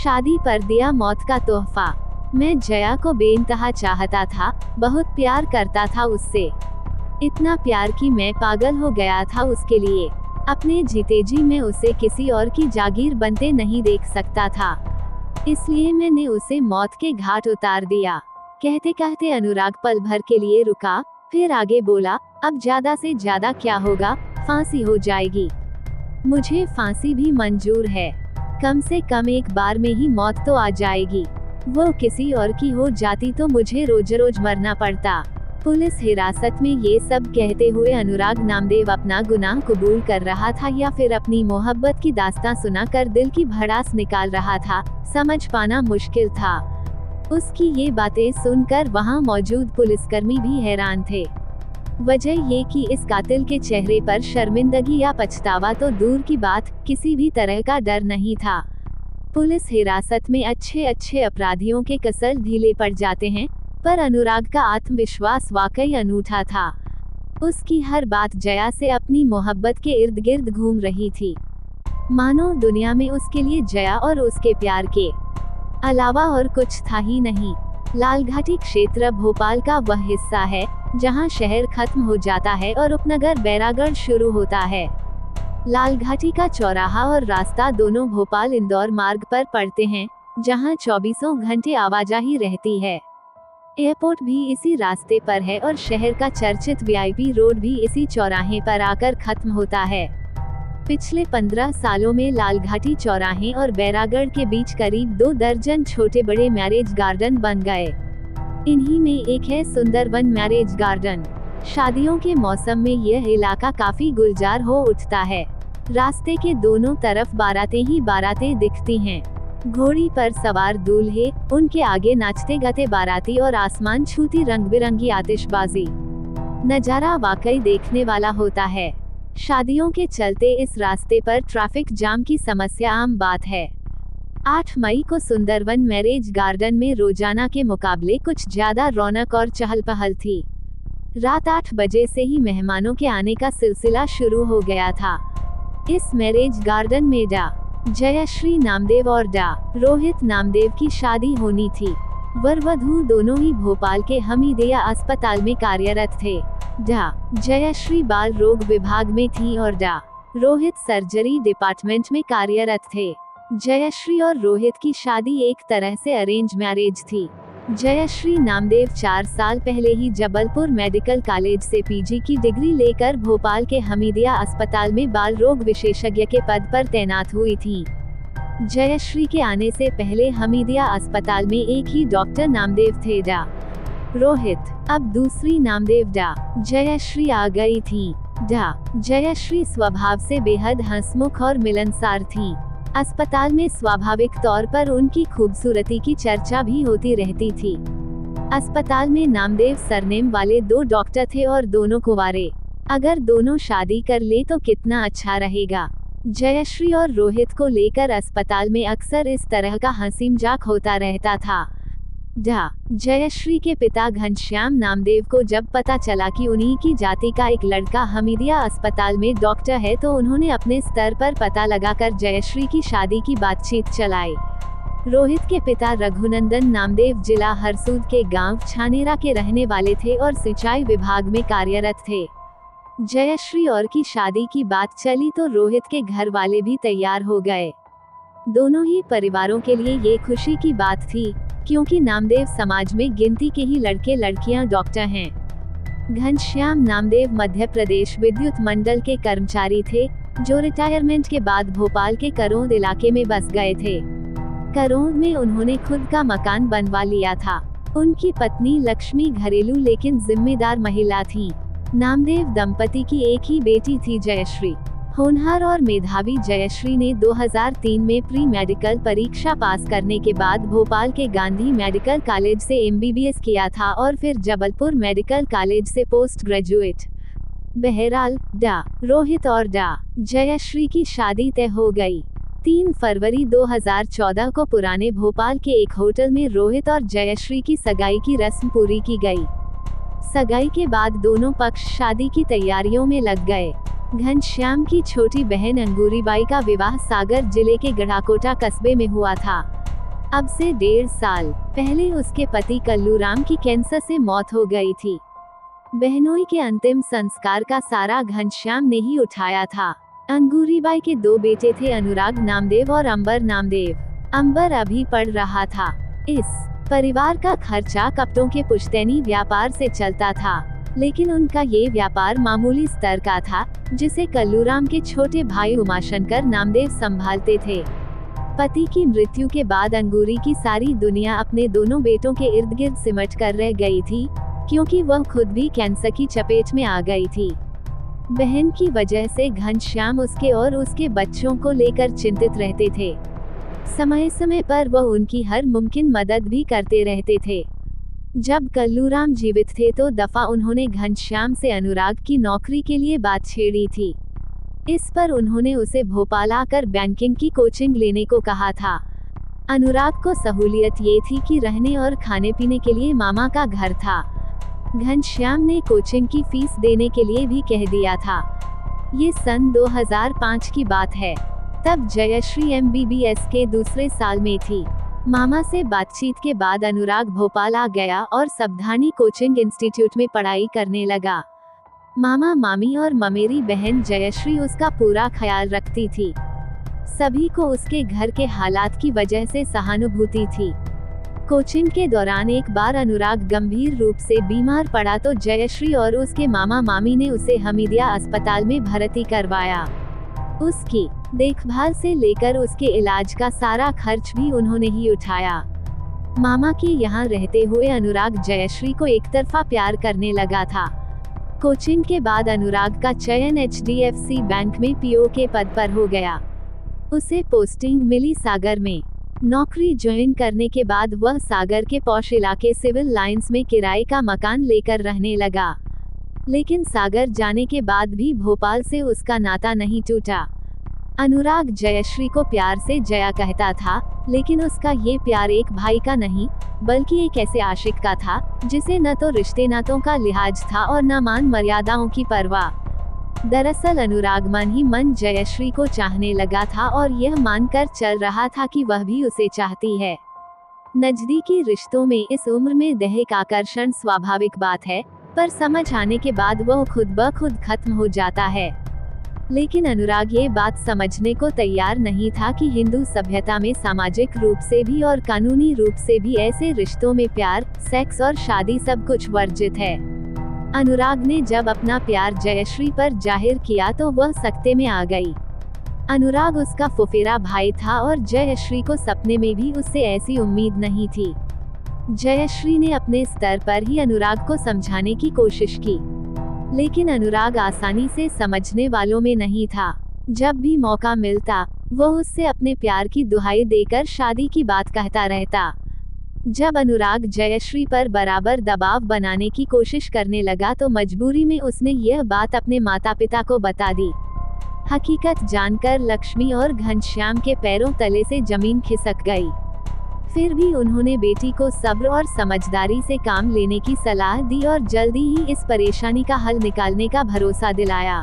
शादी पर दिया मौत का तोहफा। मैं जया को बेइंतहा चाहता था, बहुत प्यार करता था उससे। इतना प्यार कि मैं पागल हो गया था उसके लिए। अपने जीते जी मैं उसे किसी और की जागीर बनते नहीं देख सकता था, इसलिए मैंने उसे मौत के घाट उतार दिया। कहते कहते अनुराग पल भर के लिए रुका, फिर आगे बोला, अब ज्यादा से ज्यादा क्या होगा, फांसी हो जाएगी। मुझे फांसी भी मंजूर है, कम से कम एक बार में ही मौत तो आ जाएगी। वो किसी और की हो जाती तो मुझे रोज रोज मरना पड़ता। पुलिस हिरासत में ये सब कहते हुए अनुराग नामदेव अपना गुनाह कबूल कर रहा था या फिर अपनी मोहब्बत की दास्तां सुनाकर दिल की भड़ास निकाल रहा था, समझ पाना मुश्किल था। उसकी ये बातें सुनकर वहां मौजूद पुलिसकर्मी भी हैरान थे। वजह ये कि इस कातिल के चेहरे पर शर्मिंदगी या पछतावा तो दूर की बात, किसी भी तरह का डर नहीं था। पुलिस हिरासत में अच्छे अच्छे अपराधियों के कसल ढीले पड़ जाते हैं, पर अनुराग का आत्मविश्वास वाकई अनूठा था। उसकी हर बात जया से अपनी मोहब्बत के इर्द गिर्द घूम रही थी, मानो दुनिया में उसके लिए जया और उसके प्यार के अलावा और कुछ था ही नहीं। लालघाटी क्षेत्र भोपाल का वह हिस्सा है जहां शहर खत्म हो जाता है और उपनगर बैरागढ़ शुरू होता है। लालघाटी का चौराहा और रास्ता दोनों भोपाल इंदौर मार्ग पर पड़ते हैं, जहां 24 घंटे आवाजाही रहती है। एयरपोर्ट भी इसी रास्ते पर है और शहर का चर्चित वीआईपी रोड भी इसी चौराहे पर आकर खत्म होता है। पिछले 15 सालों में लालघाटी चौराहे और बैरागढ़ के बीच करीब 2 दर्जन छोटे बड़े मैरिज गार्डन बन गए। इन्हीं में एक है सुंदरवन मैरिज गार्डन। शादियों के मौसम में यह इलाका काफी गुलजार हो उठता है। रास्ते के दोनों तरफ बारातें ही बारातें दिखती हैं। घोड़ी पर सवार दूल्हे, उनके आगे नाचते गाते बाराती और आसमान छूती रंग बिरंगी आतिशबाजी। नजारा वाकई देखने वाला होता है। शादियों के चलते इस रास्ते पर ट्रैफिक जाम की समस्या आम बात है। 8 मई को सुंदरवन मैरिज गार्डन में रोजाना के मुकाबले कुछ ज्यादा रौनक और चहल पहल थी। रात 8 बजे से ही मेहमानों के आने का सिलसिला शुरू हो गया था। इस मैरिज गार्डन में डा जयश्री नामदेव और डा रोहित नामदेव की शादी होनी थी। वर वधू दोनों ही भोपाल के हमीदिया अस्पताल में कार्यरत थे। डा जयश्री बाल रोग विभाग में थी और डा रोहित सर्जरी डिपार्टमेंट में कार्यरत थे। जयश्री और रोहित की शादी एक तरह से अरेंज मैरिज थी। जयश्री नामदेव 4 साल पहले ही जबलपुर मेडिकल कॉलेज से पीजी की डिग्री लेकर भोपाल के हमीदिया अस्पताल में बाल रोग विशेषज्ञ के पद पर तैनात हुई थी। जयश्री के आने से पहले हमीदिया अस्पताल में एक ही डॉक्टर नामदेव थे। डा रोहित अब दूसरी नामदेव डा जयश्री आ गई थी। डा जयश्री स्वभाव से बेहद हंसमुख और मिलनसार थी। अस्पताल में स्वाभाविक तौर पर उनकी खूबसूरती की चर्चा भी होती रहती थी। अस्पताल में नामदेव सरनेम वाले 2 डॉक्टर थे और दोनों कुंवारे। अगर दोनों शादी कर ले तो कितना अच्छा रहेगा। जयश्री और रोहित को लेकर अस्पताल में अक्सर इस तरह का हंसी मजाक होता रहता था। डा जयश्री के पिता घनश्याम नामदेव को जब पता चला कि उन्हीं की जाति का एक लड़का हमीदिया अस्पताल में डॉक्टर है तो उन्होंने अपने स्तर पर पता लगाकर जयश्री की शादी की बातचीत चलाई। रोहित के पिता रघुनंदन नामदेव जिला हरसूद के गांव छानेरा के रहने वाले थे और सिंचाई विभाग में कार्यरत थे। जयश्री और की शादी की बात चली तो रोहित के घर वाले भी तैयार हो गए। दोनों ही परिवारों के लिए ये खुशी की बात थी, क्योंकि नामदेव समाज में गिनती के ही लड़के लड़कियां डॉक्टर हैं। घनश्याम नामदेव मध्य प्रदेश विद्युत मंडल के कर्मचारी थे, जो रिटायरमेंट के बाद भोपाल के करोंद इलाके में बस गए थे। करोंद में उन्होंने खुद का मकान बनवा लिया था। उनकी पत्नी लक्ष्मी घरेलू लेकिन जिम्मेदार महिला थी। नामदेव दंपति की एक ही बेटी थी जयश्री। होनहार और मेधावी जयश्री ने 2003 में प्री मेडिकल परीक्षा पास करने के बाद भोपाल के गांधी मेडिकल कॉलेज से MBBS किया था और फिर जबलपुर मेडिकल कॉलेज से पोस्ट ग्रेजुएट। बहरहाल डा रोहित और डा जयश्री की शादी तय हो गई। 3 फरवरी 2014 को पुराने भोपाल के एक होटल में रोहित और जयश्री की सगाई की रस्म पूरी की गई। सगाई के बाद दोनों पक्ष शादी की तैयारियों में लग गए। घनश्याम की छोटी बहन अंगूरीबाई का विवाह सागर जिले के गढ़ाकोटा कस्बे में हुआ था। अब से 1.5 साल पहले उसके पति कल्लूराम की कैंसर से मौत हो गई थी। बहनोई के अंतिम संस्कार का सारा घनश्याम ने ही उठाया था। अंगूरीबाई के 2 बेटे थे, अनुराग नामदेव और अंबर नामदेव। अंबर अभी पढ़ रहा था। इस परिवार का खर्चा कपड़ों के पुश्तैनी व्यापार से चलता था, लेकिन उनका ये व्यापार मामूली स्तर का था, जिसे कल्लूराम के छोटे भाई उमाशंकर नामदेव संभालते थे। पति की मृत्यु के बाद अंगूरी की सारी दुनिया अपने दोनों बेटों के इर्द गिर्द सिमट कर रह गई थी, क्योंकि वह खुद भी कैंसर की चपेट में आ गई थी। बहन की वजह से घनश्याम उसके और उसके बच्चों को लेकर चिंतित रहते थे। समय समय पर वह उनकी हर मुमकिन मदद भी करते रहते थे। जब कल्लूराम जीवित थे तो दफा उन्होंने घनश्याम से अनुराग की नौकरी के लिए बात छेड़ी थी। इस पर उन्होंने उसे भोपाल आकर बैंकिंग की कोचिंग लेने को कहा था। अनुराग को सहूलियत ये थी कि रहने और खाने पीने के लिए मामा का घर था। घनश्याम ने कोचिंग की फीस देने के लिए भी कह दिया था। ये सन 2005 की बात है। तब जयश्री MBBS के दूसरे साल में थी। मामा से बातचीत के बाद अनुराग भोपाल आ गया और सबधानी कोचिंग इंस्टीट्यूट में पढ़ाई करने लगा। मामा मामी और ममेरी बहन जयश्री उसका पूरा ख्याल रखती थी। सभी को उसके घर के हालात की वजह से सहानुभूति थी। कोचिंग के दौरान एक बार अनुराग गंभीर रूप से बीमार पड़ा तो जयश्री और उसके मामा मामी ने उसे हमीदिया अस्पताल में भर्ती करवाया। उसकी देखभाल से लेकर उसके इलाज का सारा खर्च भी उन्होंने ही उठाया। मामा के यहाँ रहते हुए अनुराग जयश्री को एकतरफा प्यार करने लगा था। कोचिंग के बाद अनुराग का चयन HDFC बैंक में PO के पद पर हो गया। उसे पोस्टिंग मिली सागर में। नौकरी ज्वाइन करने के बाद वह सागर के पौश इलाके सिविल लाइंस में किराए का मकान लेकर रहने लगा। लेकिन सागर जाने के बाद भी भोपाल से उसका नाता नहीं टूटा। अनुराग जयश्री को प्यार से जया कहता था, लेकिन उसका ये प्यार एक भाई का नहीं, बल्कि एक ऐसे आशिक का था, जिसे न तो रिश्ते नातों का लिहाज था और न मान मर्यादाओं की परवाह। दरअसल अनुराग मन ही मन जयश्री को चाहने लगा था और यह मानकर चल रहा था कि वह भी उसे चाहती है। नजदीकी रिश्तों में इस उम्र में दैहिक आकर्षण स्वाभाविक बात है, पर समझ आने के बाद वह खुद ब खुद खत्म हो जाता है। लेकिन अनुराग ये बात समझने को तैयार नहीं था कि हिंदू सभ्यता में सामाजिक रूप से भी और कानूनी रूप से भी ऐसे रिश्तों में प्यार, सेक्स और शादी सब कुछ वर्जित है। अनुराग ने जब अपना प्यार जयश्री पर जाहिर किया तो वह सकते में आ गई। अनुराग उसका फुफेरा भाई था और जयश्री को सपने में भी उससे ऐसी उम्मीद नहीं थी। जयश्री ने अपने स्तर पर ही अनुराग को समझाने की कोशिश की, लेकिन अनुराग आसानी से समझने वालों में नहीं था। जब भी मौका मिलता वह उससे अपने प्यार की दुहाई देकर शादी की बात कहता रहता। जब अनुराग जयश्री पर बराबर दबाव बनाने की कोशिश करने लगा तो मजबूरी में उसने यह बात अपने माता पिता को बता दी। हकीकत जानकर लक्ष्मी और घनश्याम के पैरों तले से जमीन खिसक गई। फिर भी उन्होंने बेटी को सब्र और समझदारी से काम लेने की सलाह दी और जल्दी ही इस परेशानी का हल निकालने का भरोसा दिलाया।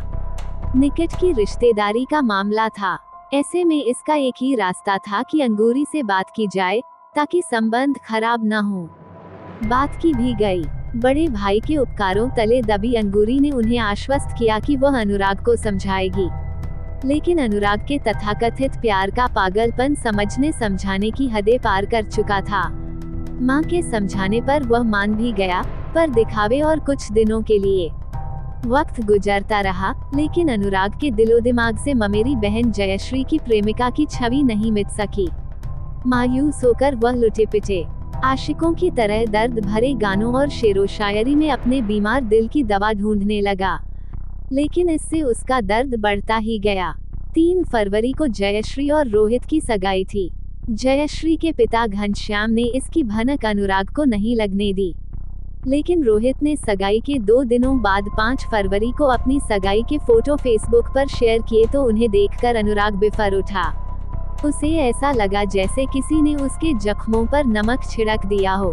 निकट की रिश्तेदारी का मामला था, ऐसे में इसका एक ही रास्ता था कि अंगूरी से बात की जाए ताकि संबंध खराब न हो। बात की भी गई। बड़े भाई के उपकारों तले दबी अंगूरी ने उन्हें आश्वस्त किया कि वह अनुराग को समझाएगी, लेकिन अनुराग के तथाकथित प्यार का पागलपन समझने समझाने की हदें पार कर चुका था। मां के समझाने पर वह मान भी गया, पर दिखावे और कुछ दिनों के लिए। वक्त गुजरता रहा, लेकिन अनुराग के दिलो दिमाग से ममेरी बहन जयश्री की प्रेमिका की छवि नहीं मिट सकी। मायूस होकर वह लुटे पिटे आशिकों की तरह दर्द भरे गानों और शेरो शायरी में अपने बीमार दिल की दवा ढूंढने लगा, लेकिन इससे उसका दर्द बढ़ता ही गया। 3 फरवरी को जयश्री और रोहित की सगाई थी। जयश्री के पिता घनश्याम ने इसकी भनक अनुराग को नहीं लगने दी, लेकिन रोहित ने सगाई के 2 दिनों बाद 5 फरवरी को अपनी सगाई के फोटो फेसबुक पर शेयर किए तो उन्हें देखकर अनुराग बिफर उठा। उसे ऐसा लगा जैसे किसी ने उसके जख्मों पर नमक छिड़क दिया हो।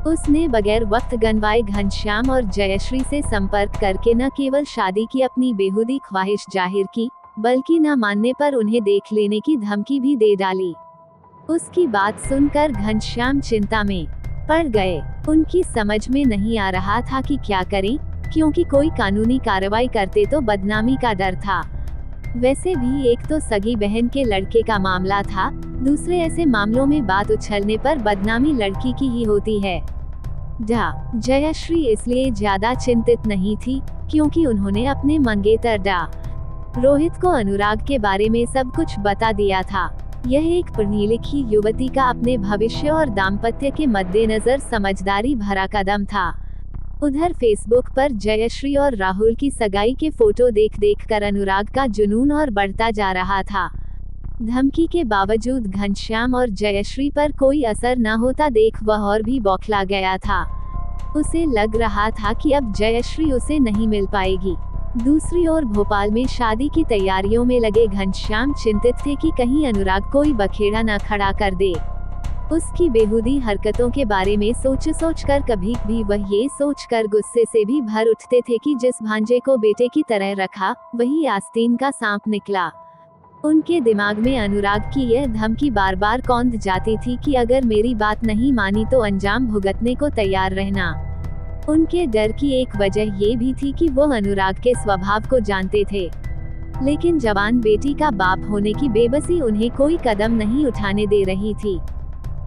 उसने बगैर वक्त गंवाए घनश्याम और जयश्री से संपर्क करके न केवल शादी की अपनी बेहुदी ख्वाहिश जाहिर की, बल्कि न मानने पर उन्हें देख लेने की धमकी भी दे डाली। उसकी बात सुनकर घनश्याम चिंता में पड़ गए। उनकी समझ में नहीं आ रहा था कि क्या करें, क्योंकि कोई कानूनी कार्रवाई करते तो बदनामी का डर था। वैसे भी एक तो सगी बहन के लड़के का मामला था, दूसरे ऐसे मामलों में बात उछलने पर बदनामी लड़की की ही होती है। जयश्री इसलिए ज्यादा चिंतित नहीं थी, क्योंकि उन्होंने अपने मंगेतर रोहित को अनुराग के बारे में सब कुछ बता दिया था। यह एक पढ़ी लिखी युवती का अपने भविष्य और दाम्पत्य के मद्देनजर समझदारी भरा कदम था। उधर फेसबुक पर जयश्री और राहुल की सगाई के फोटो देख कर अनुराग का जुनून और बढ़ता जा रहा था। धमकी के बावजूद घनश्याम और जयश्री पर कोई असर न होता देख वह और भी बौखला गया था। उसे लग रहा था कि अब जयश्री उसे नहीं मिल पाएगी। दूसरी ओर भोपाल में शादी की तैयारियों में लगे घनश्याम चिंतित थे कि कहीं अनुराग कोई बखेड़ा न खड़ा कर दे। उसकी बेहुदी हरकतों के बारे में सोच कर कभी भी वह ये सोचकर गुस्से से भी भर उठते थे कि जिस भांजे को बेटे की तरह रखा, वही आस्तीन का सांप निकला। उनके दिमाग में अनुराग की यह धमकी बार बार कौंध जाती थी कि अगर मेरी बात नहीं मानी तो अंजाम भुगतने को तैयार रहना। उनके डर की एक वजह ये भी थी कि वो अनुराग के स्वभाव को जानते थे, लेकिन जवान बेटी का बाप होने की बेबसी उन्हें कोई कदम नहीं उठाने दे रही थी।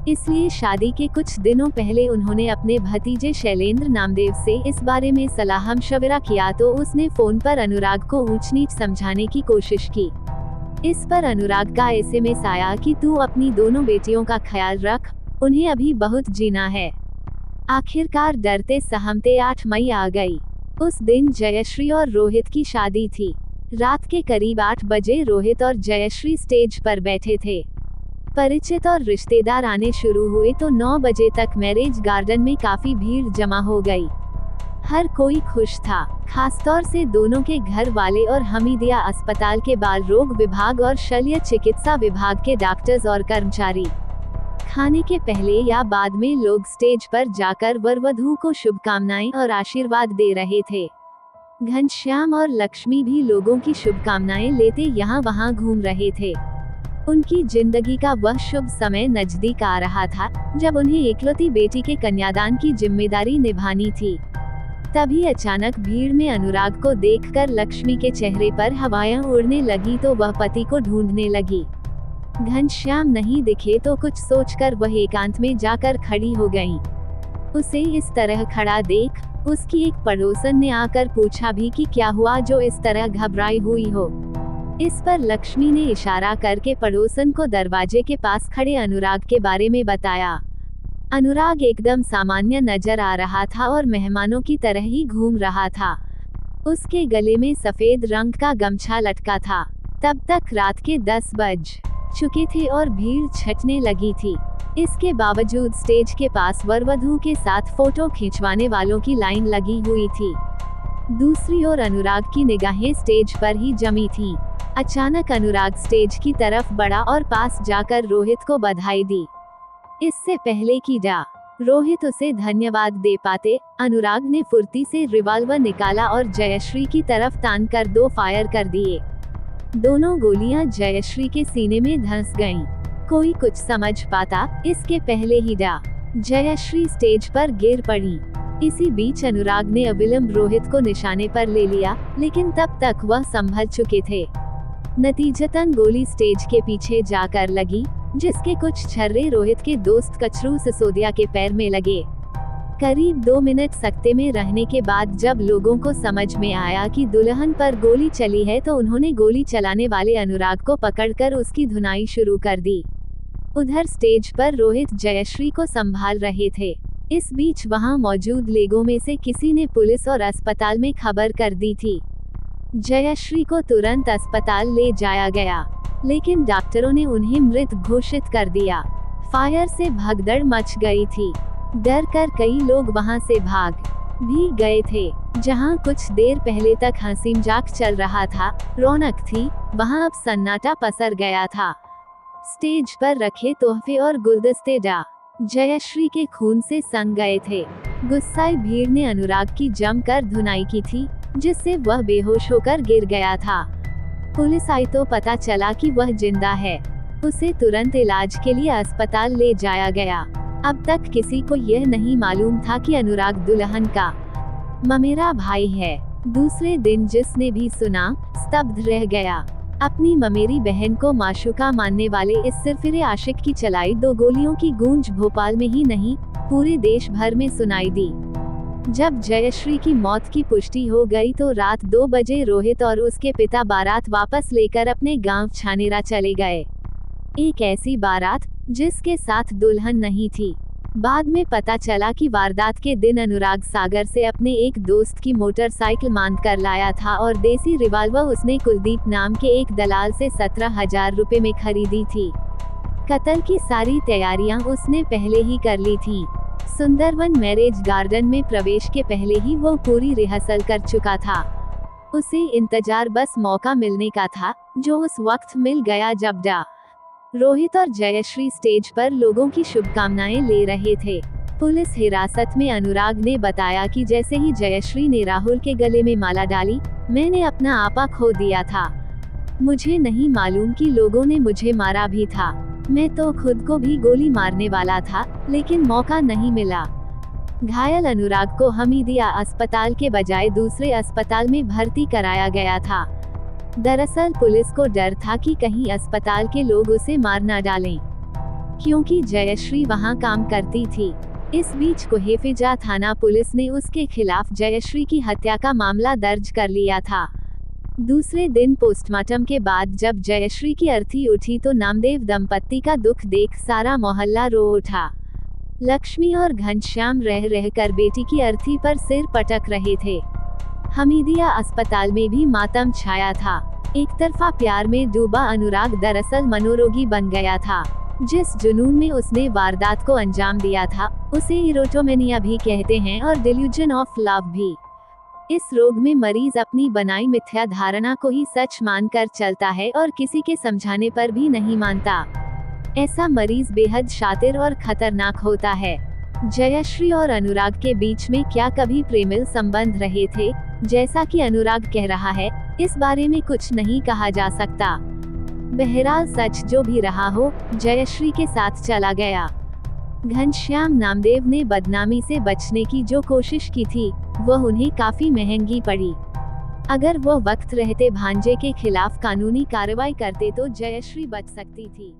इसलिए शादी के कुछ दिनों पहले उन्होंने अपने भतीजे शैलेंद्र नामदेव से इस बारे में सलाह मशवरा किया तो उसने फोन पर अनुराग को ऊंच नीच समझाने की कोशिश की। इस पर अनुराग का एसएमएस आया कि तू अपनी दोनों बेटियों का ख्याल रख, उन्हें अभी बहुत जीना है। आखिरकार डरते सहमते 8 मई आ गई। उस दिन जयश्री और रोहित की शादी थी। रात के करीब 8 बजे रोहित और जयश्री स्टेज पर बैठे थे। परिचित और रिश्तेदार आने शुरू हुए तो 9 बजे तक मैरिज गार्डन में काफी भीड़ जमा हो गई। हर कोई खुश था, खासतौर से दोनों के घर वाले और हमीदिया अस्पताल के बाल रोग विभाग और शल्य चिकित्सा विभाग के डॉक्टर्स और कर्मचारी। खाने के पहले या बाद में लोग स्टेज पर जाकर वर-वधू को शुभकामनाएं और आशीर्वाद दे रहे थे। घनश्याम और लक्ष्मी भी लोगों की शुभकामनाएं लेते यहाँ वहाँ घूम रहे थे। उनकी जिंदगी का वह शुभ समय नजदीक आ रहा था, जब उन्हें एकलौती बेटी के कन्यादान की जिम्मेदारी निभानी थी। तभी अचानक भीड़ में अनुराग को देखकर लक्ष्मी के चेहरे पर हवाएं उड़ने लगी तो वह पति को ढूंढने लगी। घनश्याम नहीं दिखे तो कुछ सोचकर वह एकांत में जाकर खड़ी हो गईं। उसे इस तरह खड़ा देख उसकी एक पड़ोसन ने आकर पूछा भी कि क्या हुआ जो इस तरह घबराई हुई हो। इस पर लक्ष्मी ने इशारा करके पड़ोसन को दरवाजे के पास खड़े अनुराग के बारे में बताया। अनुराग एकदम सामान्य नजर आ रहा था और मेहमानों की तरह ही घूम रहा था। उसके गले में सफेद रंग का गमछा लटका था। तब तक रात के 10 बज चुके थे और भीड़ छटने लगी थी। इसके बावजूद स्टेज के पास वर-वधू के साथ फोटो खिंचवाने वालों की लाइन लगी हुई थी। दूसरी ओर अनुराग की निगाहें स्टेज पर ही जमी थीं। अचानक अनुराग स्टेज की तरफ बढ़ा और पास जाकर रोहित को बधाई दी। इससे पहले कि रोहित उसे धन्यवाद दे पाते, अनुराग ने फुर्ती से रिवॉल्वर निकाला और जयश्री की तरफ तान कर 2 फायर कर दिए। दोनों गोलियां जयश्री के सीने में धंस गईं। कोई कुछ समझ पाता इसके पहले ही जयश्री स्टेज पर गिर पड़ी। इसी बीच अनुराग ने अविलंब रोहित को निशाने पर ले लिया, लेकिन तब तक वह संभल चुके थे। नतीजतन गोली स्टेज के पीछे जाकर लगी, जिसके कुछ छर्रे रोहित के दोस्त कचरू सिसोदिया के पैर में लगे। करीब 2 मिनट सकते में रहने के बाद जब लोगों को समझ में आया कि दुल्हन पर गोली चली है तो उन्होंने गोली चलाने वाले अनुराग को पकड़कर उसकी धुनाई शुरू कर दी। उधर स्टेज पर रोहित जयश्री को संभाल रहे थे। इस बीच वहां मौजूद लोगों में से किसी ने पुलिस और अस्पताल में खबर कर दी थी। जयश्री को तुरंत अस्पताल ले जाया गया, लेकिन डॉक्टरों ने उन्हें मृत घोषित कर दिया। फायर से भगदड़ मच गई थी। डर कर कई लोग वहां से भाग भी गए थे। जहां कुछ देर पहले तक हंसी मजाक चल रहा था, रौनक थी, वहां अब सन्नाटा पसर गया था। स्टेज पर रखे तोहफे और गुलदस्ते जयश्री के खून से संग गए थे। गुस्साई भीड़ ने अनुराग की जमकर धुनाई की थी, जिससे वह बेहोश होकर गिर गया था। पुलिस आई तो पता चला कि वह जिंदा है। उसे तुरंत इलाज के लिए अस्पताल ले जाया गया। अब तक किसी को यह नहीं मालूम था कि अनुराग दुल्हन का ममेरा भाई है। दूसरे दिन जिसने भी सुना, स्तब्ध रह गया। अपनी ममेरी बहन को माशूका मानने वाले इस सिरफिरे आशिक की चलाई 2 गोलियों की गूंज भोपाल में ही नहीं, पूरे देश भर में सुनाई दी। जब जयश्री की मौत की पुष्टि हो गई तो रात 2 बजे रोहित और उसके पिता बारात वापस लेकर अपने गांव छानेरा चले गए। एक ऐसी बारात जिसके साथ दुल्हन नहीं थी। बाद में पता चला कि वारदात के दिन अनुराग सागर से अपने एक दोस्त की मोटरसाइकिल मान कर लाया था और देसी रिवाल्वर उसने कुलदीप नाम के एक दलाल से 17,000 रुपए में खरीदी थी। कत्ल की सारी तैयारियां उसने पहले ही कर ली थी। सुंदरवन मैरिज गार्डन में प्रवेश के पहले ही वो पूरी रिहर्सल कर चुका था। उसे इंतजार बस मौका मिलने का था, जो उस वक्त मिल गया जब रोहित और जयश्री स्टेज पर लोगों की शुभकामनाएं ले रहे थे। पुलिस हिरासत में अनुराग ने बताया कि जैसे ही जयश्री ने राहुल के गले में माला डाली, मैंने अपना आपा खो दिया था। मुझे नहीं मालूम कि लोगों ने मुझे मारा भी था। मैं तो खुद को भी गोली मारने वाला था, लेकिन मौका नहीं मिला। घायल अनुराग को हमीदिया अस्पताल के बजाय दूसरे अस्पताल में भर्ती कराया गया था। दरअसल पुलिस को डर था कि कहीं अस्पताल के लोग उसे मार न डालें, क्योंकि जयश्री वहां काम करती थी। इस बीच कोहेफिजा थाना पुलिस ने उसके खिलाफ जयश्री की हत्या का मामला दर्ज कर लिया था। दूसरे दिन पोस्टमार्टम के बाद जब जयश्री की अर्थी उठी तो नामदेव दंपत्ति का दुख देख सारा मोहल्ला रो उठा। लक्ष्मी और घनश्याम रह रहकर बेटी की अर्थी पर सिर पटक रहे थे। हमीदिया अस्पताल में भी मातम छाया था। एक तरफा प्यार में डूबा अनुराग दरअसल मनोरोगी बन गया था। जिस जुनून में उसने वारदात को अंजाम दिया था, उसे इरोटोमेनिया भी कहते हैं और डिल्यूजन ऑफ लव भी। इस रोग में मरीज अपनी बनाई मिथ्या धारणा को ही सच मानकर चलता है और किसी के समझाने पर भी नहीं मानता। ऐसा मरीज बेहद शातिर और खतरनाक होता है। जयश्री और अनुराग के बीच में क्या कभी प्रेमिल संबंध रहे थे, जैसा कि अनुराग कह रहा है, इस बारे में कुछ नहीं कहा जा सकता। बहरहाल सच जो भी रहा हो, जयश्री के साथ चला गया। घनश्याम नामदेव ने बदनामी से बचने की जो कोशिश की थी, वह उन्हें काफी महंगी पड़ी। अगर वो वक्त रहते भांजे के खिलाफ कानूनी कार्रवाई करते तो जयश्री बच सकती थी।